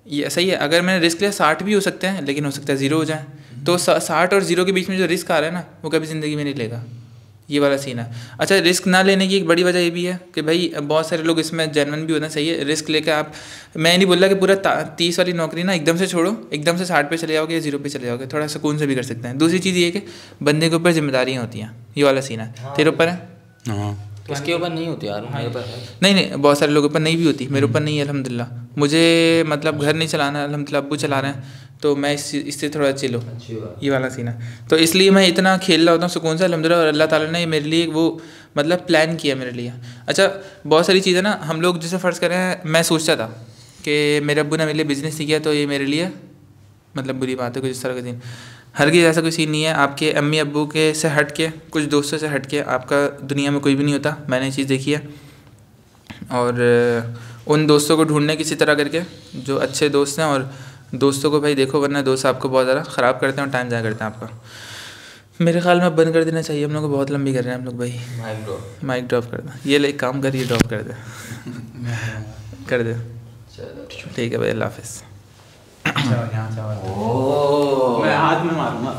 ये सही है, अगर मैंने रिस्क लिया 60 भी हो सकते हैं, लेकिन हो सकता है 0 हो जाए। तो 60 और 0 के बीच में जो रिस्क आ रहा है ना, वो कभी ज़िंदगी में नहीं लेगा। ये वाला सीन है। अच्छा, रिस्क ना लेने की एक बड़ी वजह ये भी है कि भाई बहुत सारे लोग इसमें जेन्युइन भी होना चाहिए। रिस्क लेकर आप, मैं नहीं बोल रहा कि पूरा 30 वाली नौकरी ना एकदम से छोड़ो, एकदम से 60 पे चले जाओगे या 0 पे चले जाओगे, थोड़ा सुकून से भी कर सकते हैं। दूसरी चीज़ ये कि बंदे के ऊपर जिम्मेदारियाँ होती हैं, ये वाला सीन है। तेरे ऊपर है? हाँ, इसके ऊपर नहीं होती यार, मेरे ऊपर है। नहीं, बहुत सारे लोगों पर नहीं भी होती, मेरे ऊपर नहीं है अल्हम्दुलिल्लाह। मुझे मतलब घर नहीं चलाना है अल्हम्दुलिल्लाह, अब्बू चला रहे हैं, तो मैं इससे थोड़ा चिल हूँ, ये वाला सीन है। तो इसलिए मैं इतना खेल रहा होता हूँ सुकून से अल्हम्दुलिल्लाह, और अल्लाह ताला ने मेरे लिए वो मतलब प्लान किया मेरे लिए। अच्छा, बहुत सारी चीज़ें ना हम लोग जैसे फ़र्ज़ करें, मैं सोचता था कि मेरे अब्बू ने मेरे लिए बिज़नेस नहीं किया तो ये मेरे लिए मतलब बुरी बात है, कुछ इस तरह का सीन। हरगिज़ ऐसा कोई सीन नहीं है। आपके अम्मी अब्बू के से हट के, कुछ दोस्तों से हट के आपका दुनिया में कोई भी नहीं होता, मैंने ये चीज़ देखी है। और उन दोस्तों को ढूंढने किसी तरह करके जो अच्छे दोस्त हैं, और दोस्तों को भाई देखो, वरना दोस्त आपको बहुत ज़्यादा ख़राब करते हैं और टाइम ज़ाया करते हैं आपका। मेरे ख्याल में बंद कर देना चाहिए, हम लोग को बहुत लंबी कर रहे हैं हम लोग भाई। माइक ड्रॉप कर दो, ये ले काम कर, ये ड्रॉप कर दे कर दे। ठीक है भाई, अल्लाह हाफ़िज़। मैं हाथ में मारूंगा।